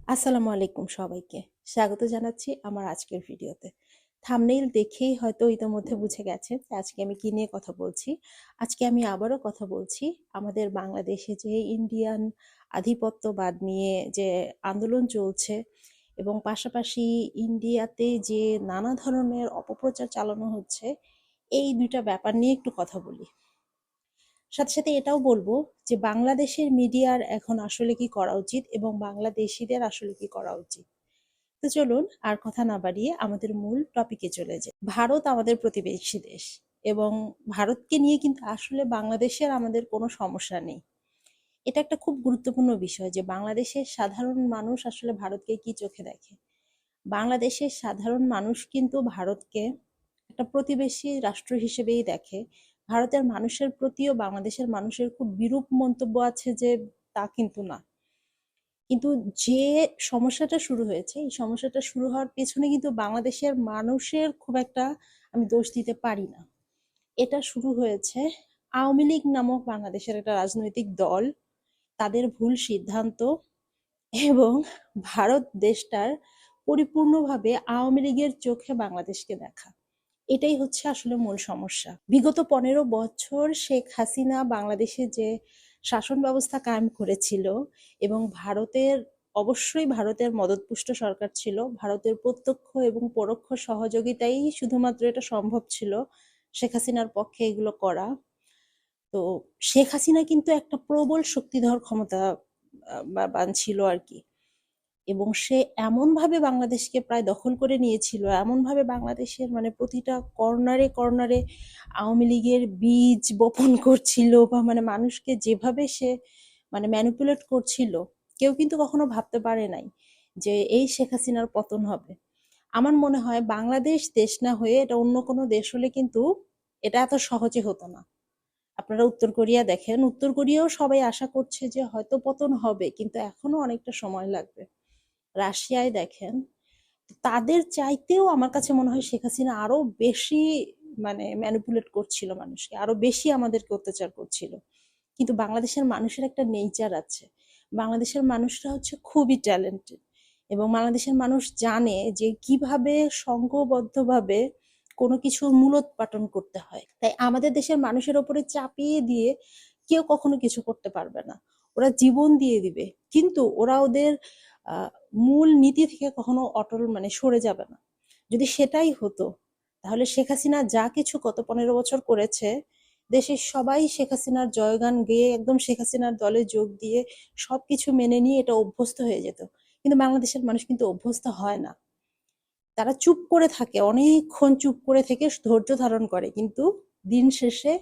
আসসালামু আলাইকুম সবাইকে। স্বাগত জানাচ্ছি আমার আজকের ভিডিওতে। থাম্বনেইল দেখেই হয়তো ইতোমধ্যে বুঝে গেছেন যে আজকে আমি কি নিয়ে কথা বলছি। আজকে আমি আবারও কথা বলছি আমাদের বাংলাদেশে যে ইন্ডিয়ান আধিপত্যবাদ নিয়ে যে আন্দোলন চলছে এবং পাশাপাশি ইন্ডিয়াতে যে নানা ধরনের অপপ্রচার চালানো হচ্ছে, এই ২ টা ব্যাপার নিয়ে একটু কথা বলি। সাথে, সাথে এটাও বলব যে বাংলাদেশের মিডিয়ার এখন আসলে কি করা উচিত এবং বাংলাদেশীদের আসলে কি করা উচিত। তো চলুন আর কথা না বাড়িয়ে আমাদের মূল টপিকে চলে যাই। ভারত আমাদের প্রতিবেশী দেশ এবং ভারতকে নিয়ে কিন্তু আসলে বাংলাদেশের আমাদের কোনো সমস্যা নেই। এটা একটা খুব গুরুত্বপূর্ণ বিষয় যে বাংলাদেশের সাধারণ মানুষ আসলে ভারতকে কি চোখে দেখে। বাংলাদেশের সাধারণ মানুষ কিন্তু ভারতকে একটা প্রতিবেশী রাষ্ট্র হিসেবেই দেখে। ভারতের মানুষের প্রতিও বাংলাদেশের মানুষের খুব বিরূপ মন্তব্য আছে যে তা কিন্তু না। কিন্তু যে সমস্যাটা শুরু হয়েছে, এই সমস্যাটা শুরু হওয়ার পেছনে কিন্তু বাংলাদেশের মানুষের খুব একটা আমি দোষ দিতে পারি না। এটা শুরু হয়েছে আওয়ামী লীগ নামক বাংলাদেশের একটা রাজনৈতিক দল, তাদের ভুল সিদ্ধান্ত এবং ভারত দেশটার পরিপূর্ণভাবে আওয়ামী লীগের চোখে বাংলাদেশকে দেখা। এটাই হচ্ছে আসলে মূল সমস্যা। বিগত ১৫ বছর শেখ হাসিনা বাংলাদেশে যে শাসন ব্যবস্থা কায়েম করেছিল এবং অবশ্যই ভারতের মদতপুষ্ট সরকার ছিল। ভারতের প্রত্যক্ষ এবং পরোক্ষ সহযোগিতাই শুধুমাত্র এটা সম্ভব ছিল শেখ হাসিনার পক্ষে এগুলো করা। তো শেখ হাসিনা কিন্তু একটা প্রবল শক্তিধর ক্ষমতা বান ছিল আর কি। এবং সে এমনভাবে বাংলাদেশকে প্রায় দখল করে নিয়েছিল, এমনভাবে বাংলাদেশের মানে প্রতিটা কর্নারে কর্নারে আওয়ামী লীগের বীজ বপন করছিল বা মানে মানুষকে যেভাবে সে মানে ম্যানিপুলেট করছিল, কেউ কিন্তু কখনো ভাবতে পারে নাই যে এই শেখ হাসিনার পতন হবে। আমার মনে হয় বাংলাদেশ দেশ না হয়ে এটা অন্য কোনো দেশ হলে কিন্তু এটা এত সহজে হতো না। আপনারা উত্তর কোরিয়া দেখেন, উত্তর কোরিয়াও সবাই আশা করছে যে হয়তো পতন হবে, কিন্তু এখনো অনেকটা সময় লাগবে। রাশিয়ায় দেখেন, তাদের চাইতেও আমার কাছে মনে হয় শেখ হাসিনা আরো বেশি মানে ম্যানিপুলেট করছিল মানুষকে, আরো বেশি আমাদেরকে অত্যাচার করছিল। কিন্তু বাংলাদেশের মানুষের একটা নেচার আছে, বাংলাদেশের মানুষরা হচ্ছে খুবই ট্যালেন্টেড এবং বাংলাদেশের মানুষ জানে যে কিভাবে সংঘবদ্ধভাবে কোনো কিছুর মূলোৎপাটন করতে হয়। তাই আমাদের দেশের মানুষের ওপরে চাপিয়ে দিয়ে কেউ কখনো কিছু করতে পারবে না। ওরা জীবন দিয়ে দিবে, কিন্তু ওরা ওদের আহ, মূল নীতি থেকে কখনো অটল মানে সরে যাবে না। যদি সেটাই হতো, তাহলে শেখ হাসিনা যা কিছু গত ১৫ বছর করেছে, দেশের সবাই শেখ হাসিনার জয়গান গেয়ে একদম শেখ হাসিনার দলে যোগ দিয়ে সবকিছু মেনে নিয়ে এটা অভ্যস্ত হয়ে যেত। কিন্তু বাংলাদেশের মানুষ কিন্তু অভ্যস্ত হয় না। তারা চুপ করে থাকে, অনেকক্ষণ চুপ করে থেকে ধৈর্য ধারণ করে, কিন্তু দিন শেষে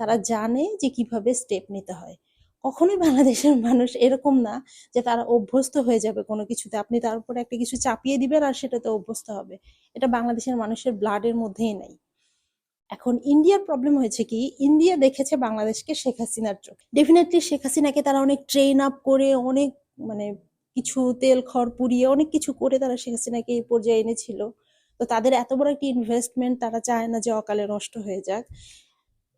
তারা জানে যে কিভাবে স্টেপ নিতে হয়। কখনোই বাংলাদেশের মানুষ এরকম না যে তারা অভ্যস্ত হয়ে যাবে কোনো কিছুতে, আপনি তার উপরে একটা কিছু চাপিয়ে দিবেন আর সেটাতে অভ্যস্ত হবে। এটা বাংলাদেশের মানুষের ব্লাডের মধ্যেই নাই। এখন ইন্ডিয়ার প্রবলেম হয়েছে কি, ইন্ডিয়া দেখেছে বাংলাদেশকে শেখ হাসিনার চোখে। ডেফিনেটলি শেখ হাসিনাকে তারা অনেক ট্রেন আপ করে, অনেক মানে কিছু তেল খড় পুড়িয়ে অনেক কিছু করে তারা শেখ হাসিনাকে এই পর্যায়ে এনেছিল। তো তাদের এত বড় একটি ইনভেস্টমেন্ট তারা চায় না যে অকালে নষ্ট হয়ে যাক।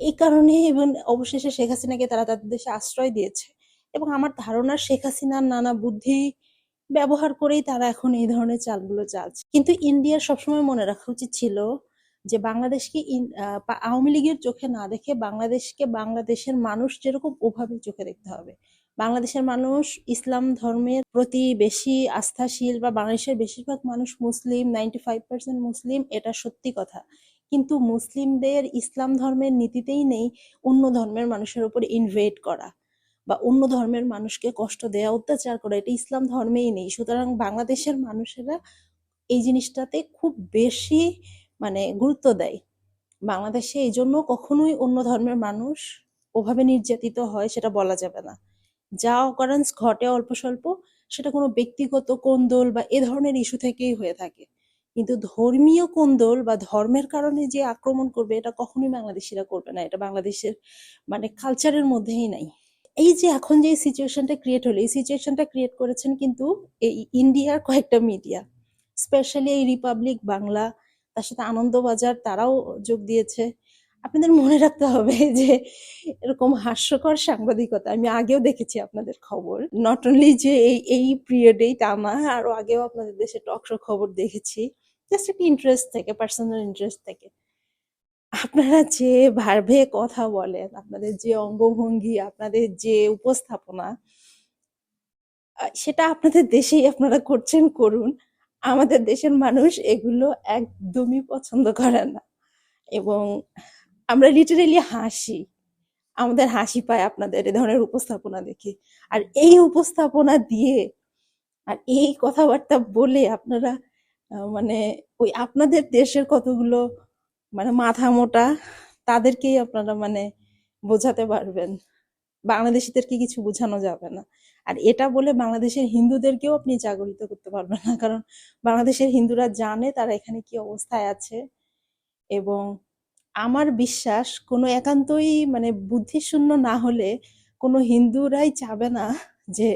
এই কারণে এবং অবশেষে শেখ হাসিনাকে তারা তাদের দেশে আশ্রয় দিয়েছে। এবং আমার ধারণা শেখ হাসিনার নানা বুদ্ধি ব্যবহার করেই তারা এখন এই ধরনের চালগুলো চালছে। কিন্তু ইন্ডিয়ার সবসময় মনে রাখা উচিত ছিল যে বাংলাদেশকে আওয়ামী লীগের চোখে না দেখে বাংলাদেশকে বাংলাদেশের মানুষ যেরকম ওভাবে চোখে দেখতে হবে। বাংলাদেশের মানুষ ইসলাম ধর্মের প্রতি বেশি আস্থাশীল, বা বাংলাদেশের বেশিরভাগ মানুষ মুসলিম, 95% মুসলিম, এটা সত্যি কথা। কিন্তু মুসলিমদের ইসলাম ধর্মের নীতিতেই নেই অন্য ধর্মের মানুষের উপর ইনভেড করা বা অন্য ধর্মের মানুষকে কষ্ট দেয়া, অত্যাচার করা, এটা ইসলাম ধর্মেই নেই। সুতরাং বাংলাদেশের মানুষেরা এই জিনিসটাতে খুব বেশি মানে গুরুত্ব দেয়। বাংলাদেশে এই জন্য কখনোই অন্য ধর্মের মানুষ ওভাবে নির্যাতিত হয় সেটা বলা যাবে না। যা অকারেন্স ঘটে অল্প স্বল্প, সেটা কোনো ব্যক্তিগত কোন্দল বা এ ধরনের ইস্যু থেকেই হয়ে থাকে। কিন্তু ধর্মীয় কোন্দল বা ধর্মের কারণে যে আক্রমণ করবে, এটা কখনোই বাংলাদেশিরা করবে না। এটা বাংলাদেশের মানে কালচারের মধ্যেই নাই। এই যে এখন যে সিচুয়েশনটা ক্রিয়েট হলো, এই সিচুয়েশনটা ক্রিয়েট করেছেন কিন্তু এই ইন্ডিয়ার কয়েকটা মিডিয়া, স্পেশালি এই রিপাবলিক বাংলা, তার সাথে আনন্দবাজার, তারাও যোগ দিয়েছে। আপনাদের মনে রাখতে হবে যে এরকম হাস্যকর সাংবাদিকতা আমি আগেও দেখেছি আপনাদের খবর, নট অনলি যে এই পিরিয়ডেই তা না, আরো আগেও আপনাদের দেশে টক শো খবর দেখেছি, জাস্ট একটা ইন্টারেস্ট থেকে, পার্সোনাল ইন্টারেস্ট থেকে। আপনারা যে ভাবে কথা বলেন, আপনাদের যে অঙ্গভঙ্গি, আপনাদের যে উপস্থাপনা, সেটা আপনাদের দেশেই আপনারা করছেন, করুন। আমাদের দেশের মানুষ এগুলো একদমই পছন্দ করে না, এবং আমরা লিটারেলি হাসি, আমাদের হাসি পায় আপনাদের এ ধরনের উপস্থাপনা দেখে। আর এই উপস্থাপনা দিয়ে আর এই কথাবার্তা বলে আপনারা মানে ওই আপনাদের দেশের কতগুলো মানে মাথা মোটা তাদেরকেই আপনারা মানে বোঝাতে পারবেন, বাংলাদেশিদেরকে কিছু বোঝানো যাবে না। আর এটা বলে বাংলাদেশের হিন্দুদেরকেও আপনি জাগরিত করতে পারবেন না, কারণ বাংলাদেশের হিন্দুরা জানে তারা এখানে কি অবস্থায় আছে। এবং আমার বিশ্বাস কোনো একান্তই মানে বুদ্ধিশূন্য না হলে কোনো হিন্দুরাই চাবে না যে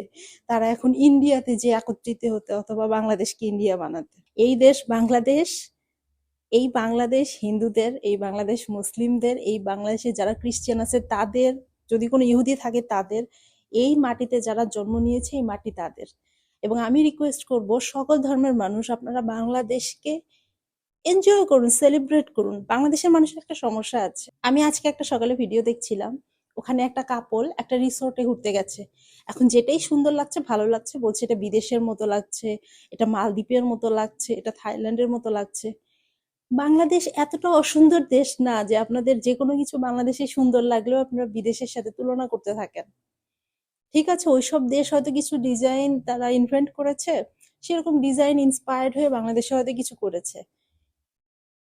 তারা এখন ইন্ডিয়াতে যে একত্রিত হতে, অথবা বাংলাদেশকে ইন্ডিয়া বানাতে। এই দেশ বাংলাদেশ, এই বাংলাদেশ হিন্দুদের, এই বাংলাদেশ মুসলিমদের, এই বাংলাদেশে যারা খ্রিস্টান আছে তাদের, যদি কোনো ইহুদি থাকে তাদের, এই মাটিতে যারা জন্ম নিয়েছে এই মাটি তাদের। এবং আমি রিকোয়েস্ট করব সকল ধর্মের মানুষ আপনারা বাংলাদেশকে এনজয় করুন, সেলিব্রেট করুন। বাংলাদেশের মানুষের একটা সমস্যা আছে, আমি আজকে একটা সকালে ভিডিও দেখছিলাম, ওখানে একটা কাপল একটা রিসোর্টে ঘুরতে গেছে। এখন যেটাই সুন্দর লাগছে, ভালো লাগছে, বলছে এটা বিদেশের মতো লাগছে, এটা মালদ্বীপের মতো লাগছে, এটা থাইল্যান্ডের মতো লাগছে। বাংলাদেশ এতটা অসুন্দর দেশ না যে আপনাদের যে কোনো কিছু বাংলাদেশে সুন্দর লাগলেও আপনারা বিদেশের সাথে তুলনা করতে থাকেন। ঠিক আছে, ওইসব দেশ হয়তো কিছু ডিজাইন তারা ইনভেন্ট করেছে, সেরকম ডিজাইন ইন্সপায়ার্ড হয়ে বাংলাদেশে হয়তো কিছু করেছে,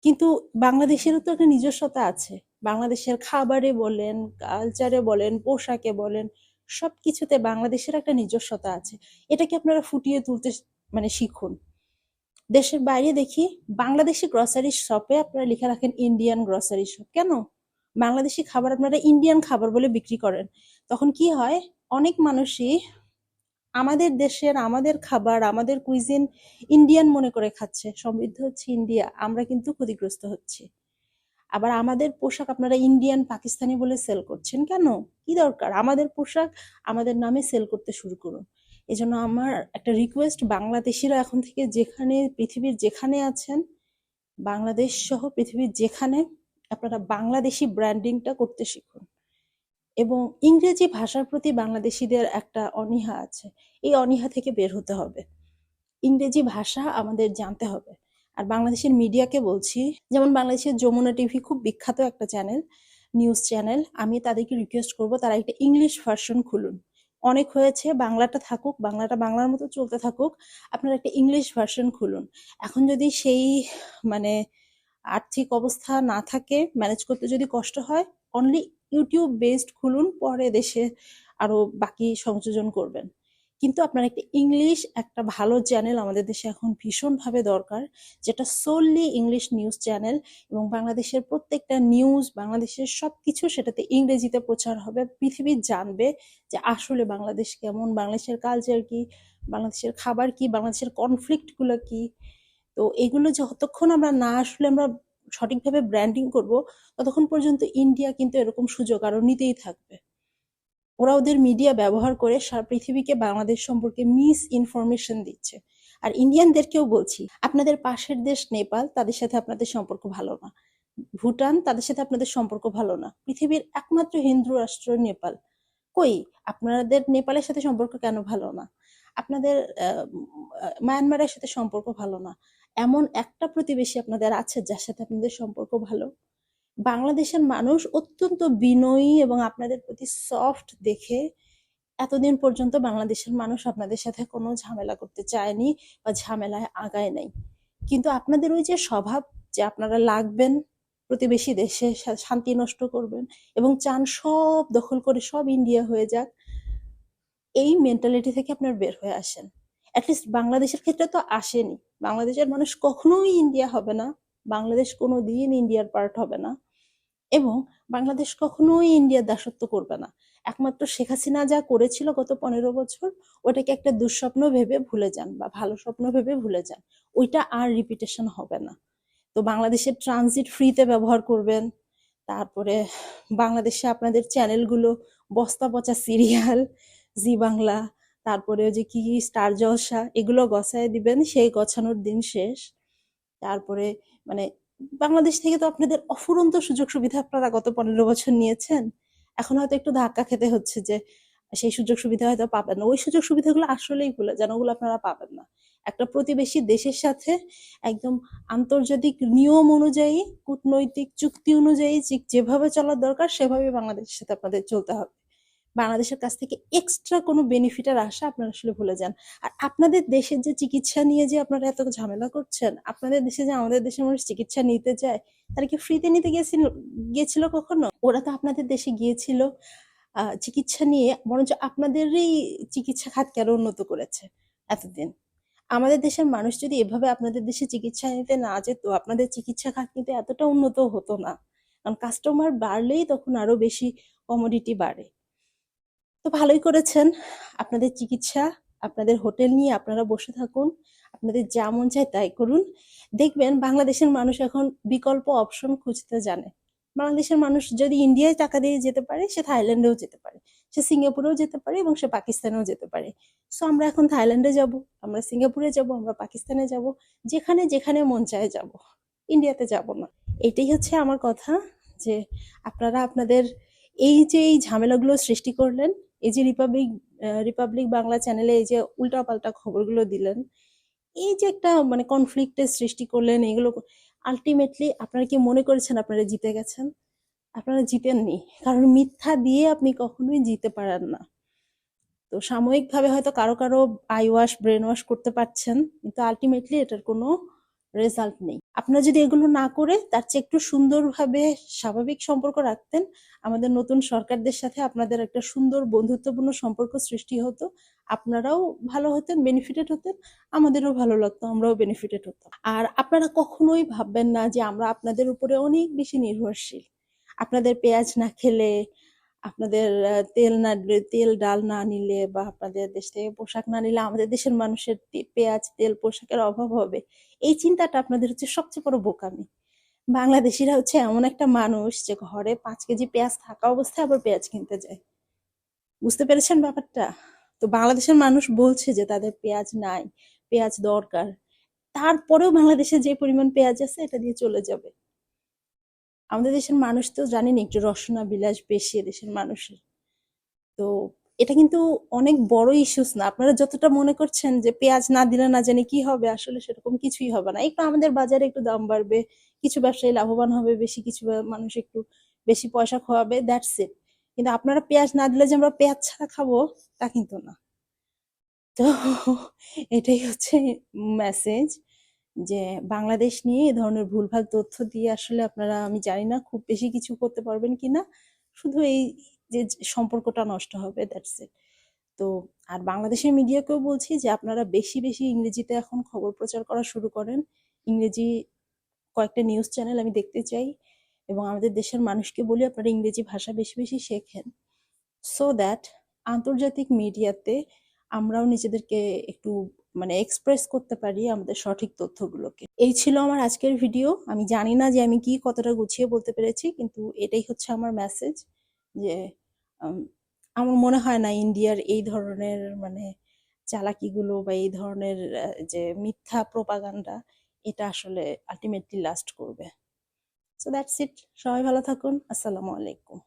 কিন্তু বাংলাদেশেরও তো একটা নিজস্বতা আছে। বাংলাদেশের খাবারে বলেন, কালচারে বলেন, পোশাকে বলেন, সবকিছুতে বাংলাদেশের একটা নিজস্বতা আছে। এটাকে আপনারা ফুটিয়ে তুলতে মানে শিখুন। দেশের বাইরে দেখি বাংলাদেশি গ্রসারি শপে আপনারা লিখে রাখেন ইন্ডিয়ান গ্রসারি শপ, কেন? বাংলাদেশি খাবার আপনারা ইন্ডিয়ান খাবার বলে বিক্রি করেন। তখন কি হয়, অনেক মানুষই আমাদের দেশের, আমাদের খাবার, আমাদের কুইজিন ইন্ডিয়ান মনে করে খাচ্ছে, সমৃদ্ধ হচ্ছে ইন্ডিয়া, আমরা কিন্তু ক্ষতিগ্রস্ত হচ্ছি। আবার আমাদের পোশাক আপনারা ইন্ডিয়ান পাকিস্তানি বলে সেল করছেন, কেন? কি দরকার? আমাদের পোশাক আমাদের নামে সেল করতে শুরু করুন। এজন্য আমার একটা রিকোয়েস্ট, বাংলাদেশিরা এখন থেকে যেখানে, পৃথিবীর যেখানে আছেন, বাংলাদেশ সহ পৃথিবীর যেখানে, আপনারা বাংলাদেশি ব্র্যান্ডিংটা করতে শিখুন। এবং ইংরেজি ভাষার প্রতি বাংলাদেশিদের একটা অনীহা আছে, এই অনীহা থেকে বের হতে হবে। ইংরেজি ভাষা আমাদের জানতে হবে। আর বাংলাদেশের মিডিয়াকে বলছি, যেমন বাংলাদেশের যমুনা টিভি খুব বিখ্যাত একটা চ্যানেল, নিউজ চ্যানেল, আমি তাদেরকে রিকোয়েস্ট করব তারা একটা ইংলিশ ভার্সন খুলুন। অনেক হয়েছে, বাংলাটা থাকুক, বাংলাটা বাংলার মতো চলতে থাকুক, আপনারা একটা ইংলিশ ভার্সন খুলুন। এখন যদি সেই মানে আর্থিক অবস্থা না থাকে, ম্যানেজ করতে যদি কষ্ট হয়, অনলি ইউটিউব বেসড খুলুন, পরে দেশে আরো বাকি সংযোজন করবেন। কিন্তু আপনার একটা ইংলিশ, একটা ভালো চ্যানেল আমাদের দেশে এখন ভীষণভাবে দরকার, যেটা সোললি ইংলিশ নিউজ চ্যানেল, এবং বাংলাদেশের প্রত্যেকটা নিউজ, বাংলাদেশের সবকিছু সেটাতে ইংরেজিতে প্রচার হবে, পৃথিবী জানবে যে আসলে বাংলাদেশ কেমন, বাংলাদেশের কালচার কি, বাংলাদেশের খাবার কি, বাংলাদেশের কনফ্লিক্ট গুলো কি। তো এগুলো যতক্ষণ আমরা না আসলে আমরা সঠিকভাবে ব্র্যান্ডিং করব, ততক্ষণ পর্যন্ত ইন্ডিয়া কিন্তু এরকম সুযোগ আরো নিতেই থাকবে। ওরা ওদের মিডিয়া ব্যবহার করে সারা পৃথিবীকে বাংলাদেশ সম্পর্কে মিস ইনফরমেশন দিচ্ছে। আর ইন্ডিয়ানদেরকেও বলছি, আপনাদের পাশের দেশ নেপাল, তাদের সাথে আপনাদের সম্পর্ক ভালো না। ভুটান, তাদের সাথে আপনাদের সম্পর্ক ভালো না। পৃথিবীর একমাত্র হিন্দু রাষ্ট্র নেপাল, কই আপনাদের নেপালের সাথে সম্পর্ক কেন ভালো না? আপনাদের মায়ানমারের সাথে সম্পর্ক ভালো না? এমন একটা প্রতিবেশী আপনাদের আছে যার সাথে আপনাদের সম্পর্ক ভালো? বাংলাদেশের মানুষ অত্যন্ত বিনয়ী এবং আপনাদের প্রতি সফট দেখে এতদিন পর্যন্ত বাংলাদেশের মানুষ আপনাদের সাথে কোনো ঝামেলা করতে চায়নি বা ঝামেলায় আগায় নাই। কিন্তু আপনাদের ওই যে স্বভাব, যে আপনারা লাগবেন প্রতিবেশী দেশে, শান্তি নষ্ট করবেন এবং চান সব দখল করে সব ইন্ডিয়া হয়ে যাক, এই মেন্টালিটি থেকে আপনার বের হয়ে আসেন। অ্যাটলিস্ট বাংলাদেশের ক্ষেত্রে তো আসেনি, বাংলাদেশের মানুষ কখনোই ইন্ডিয়া হবে না, বাংলাদেশ কোনো দিন ইন্ডিয়ার পার্ট হবে না, এবং বাংলাদেশ কখনোই ইন্ডিয়ার দাসত্ব করবে না। একমাত্র শেখ হাসিনা যা করেছিল গত 15 বছর, ওটাকে একটা দুঃস্বপ্ন ভেবে ভুলে যান বা ভালো স্বপ্ন ভেবে ভুলে যান, ওইটা আর রিপিটেশন হবে না। তো বাংলাদেশের ট্রানজিট ফ্রিতে ব্যবহার করবেন, তারপরে বাংলাদেশে আপনাদের চ্যানেলগুলো বস্তা পচা সিরিয়াল, জি বাংলা, তারপরে ওই যে কি স্টার জলসা, এগুলো গছায় দিবেন, সেই গছানোর দিন শেষ। তারপরে মানে বাংলাদেশ থেকে তো আপনাদের অফুরন্ত সুযোগ সুবিধা আপনারা গত 15 বছর নিয়েছেন, এখন হয়তো একটু ধাক্কা খেতে হচ্ছে যে সেই সুযোগ সুবিধা হয়তো পাবেন না। ওই সুযোগ সুবিধাগুলো আসলেই ভুলে যান, ওগুলো আপনারা পাবেন না। একটা প্রতিবেশী দেশের সাথে একদম আন্তর্জাতিক নিয়ম অনুযায়ী, কূটনৈতিক চুক্তি অনুযায়ী যেভাবে চলার দরকার সেভাবে বাংলাদেশের সাথে আপনাদের চলতে হবে। বাংলাদেশের কাছ থেকে এক্সট্রা কোনো বেনিফিটের আশা আপনারা আসলে ভুলে যান। আর আপনাদের দেশের যে চিকিৎসা নিয়ে যে আপনারা এত ঝামেলা করছেন, আপনাদের দেশে যে আমাদের দেশের মানুষ চিকিৎসা নিতে যায়, তারা কি ফ্রিতে নিতে গিয়েছিল কখনো? ওরা তো আপনাদের দেশে গিয়েছিল চিকিৎসা নিয়ে, বরঞ্চ আপনাদেরই চিকিৎসা খাতকে আরো উন্নত করেছে এতদিন। আমাদের দেশের মানুষ যদি এভাবে আপনাদের দেশে চিকিৎসা নিতে না যেত, আপনাদের চিকিৎসা খাত কিন্তু এতটা উন্নত হতো না। কারণ কাস্টমার বাড়লেই তখন আরো বেশি কমোডিটি বাড়ে। তো ভালোই করেছেন। আপনাদের চিকিৎসা, আপনাদের হোটেল নিয়ে আপনারা বসে থাকুন, আপনাদের যা মন চায় তাই করুন। দেখবেন বাংলাদেশের মানুষ এখন বিকল্প অপশন খুঁজতে জানে। বাংলাদেশের মানুষ যদি ইন্ডিয়ায় টাকা দিয়ে যেতে পারে, সে থাইল্যান্ডেও যেতে পারে, সে সিঙ্গাপুরেও যেতে পারে এবং সে পাকিস্তানেও যেতে পারে। সো আমরা এখন থাইল্যান্ডে যাব, আমরা সিঙ্গাপুরে যাব, আমরা পাকিস্তানে যাব, যেখানে যেখানে মন চায় যাব, ইন্ডিয়াতে যাব না। এটাই হচ্ছে আমার কথা, যে আপনারা আপনাদের এই যে এই ঝামেলাগুলো সৃষ্টি করলেন, এই যে রিপাবলিক বাংলা চ্যানেলে এই যে উল্টাপাল্টা খবরগুলো দিলেন, এই যে একটা মানে কনফ্লিক্টের সৃষ্টি করলেন, এগুলো আলটিমেটলি আপনারা কি মনে করেছেন আপনারা জিতে গেছেন? আপনারা জিতেননি, কারণ মিথ্যা দিয়ে আপনি কখনোই জিতে পারেন না। তো সাময়িকভাবে হয়তো কারো কারো আই ওয়াশ ব্রেন ওয়াশ করতে পারছেন, কিন্তু আলটিমেটলি এটার কোনো রেজাল্ট নেই। আপনারা যদি এগুলো না করে তার চেয়ে একটু সুন্দরভাবে স্বাভাবিক সম্পর্ক রাখতেন, আমাদের নতুন সরকারদের সাথে আপনাদের একটা সুন্দর বন্ধুত্বপূর্ণ সম্পর্ক সৃষ্টি হতো, আপনারাও ভালো হতেন, বেনিফিটেড হতেন, আমাদেরও ভালো লাগতো, আমরাও বেনিফিটেড হতাম। আর আপনারা কখনোই ভাববেন না যে আমরা আপনাদের উপরে অনেক বেশি নির্ভরশীল। আপনাদের পেঁয়াজ না খেলে, আপনাদের তেল ডাল না নিলে, বা আপনাদের দেশ থেকে পোশাক না নিলে আমাদের দেশের মানুষের পেঁয়াজ তেল পোশাকের অভাব হবে, এই চিন্তাটা আপনাদের হচ্ছে সবচেয়ে বড় বোকামি। বাংলাদেশিরা হচ্ছে এমন একটা মানুষ যে ঘরে 5 কেজি পেঁয়াজ থাকা অবস্থায় আবার পেঁয়াজ কিনতে যায়। বুঝতে পেরেছেন ব্যাপারটা? তো বাংলাদেশের মানুষ বলছে যে তাদের পেঁয়াজ নাই, পেঁয়াজ দরকার, তারপরেও বাংলাদেশে যে পরিমাণ পেঁয়াজ আছে এটা দিয়ে চলে যাবে। আমাদের দেশের মানুষ তো জানেন একটু রসনা বিলাস বেশি দেশের মানুষের। তো এটা কিন্তু অনেক বড় ইস্যুস না, আপনারা যতটা মনে করছেন যে পেঁয়াজ না দিলে না জানি কি হবে, আসলে সেরকম কিছুই হবে না। একটু আমাদের বাজারে একটু দাম বাড়বে, কিছু ব্যবসায়ী লাভবান হবে বেশি, কিছু মানুষ একটু বেশি পয়সা খোয়াবে, দ্যাটস ইট। কিন্তু আপনারা পেঁয়াজ না দিলে যে আমরা পেঁয়াজ ছাড়া খাবো, তা কিন্তু না। তো এটাই হচ্ছে মেসেজ, যে বাংলাদেশ নিয়ে এ ধরনের ভুলভাল তথ্য দিয়ে আসলে আপনারা, আমি জানি না খুব বেশি কিছু করতে পারবেন কিনা, শুধু এই যে সম্পর্কটা নষ্ট হবে, দ্যাটস ইট। তো আর বাংলাদেশের মিডিয়াকেও বলছি যে আপনারা বেশি বেশি ইংরেজিতে এখন খবর প্রচার করা শুরু করেন। ইংরেজি কয়েকটা নিউজ চ্যানেল আমি দেখতে চাই, এবং আমাদের দেশের মানুষকে বলি আপনারা ইংরেজি ভাষা বেশি বেশি শেখেন, সো দ্যাট আন্তর্জাতিক মিডিয়াতে আমরাও নিজেদেরকে একটু মানে এক্সপ্রেস করতে পারি আমাদের সঠিক তথ্যগুলোকে। এই ছিল আমার আজকের ভিডিও। আমি জানি না যে আমি কি কতটা গুছিয়ে বলতে পেরেছি, কিন্তু এটাই হচ্ছে আমার মেসেজ, যে আমার মনে হয় না ইন্ডিয়ার এই ধরনের মানে চালাকিগুলো বা এই ধরনের যে মিথ্যা প্রোপাগান্ডা, এটা আসলে আলটিমেটলি লাস্ট করবে। So that's it. সবাই ভালো থাকুন। আসসালামু আলাইকুম।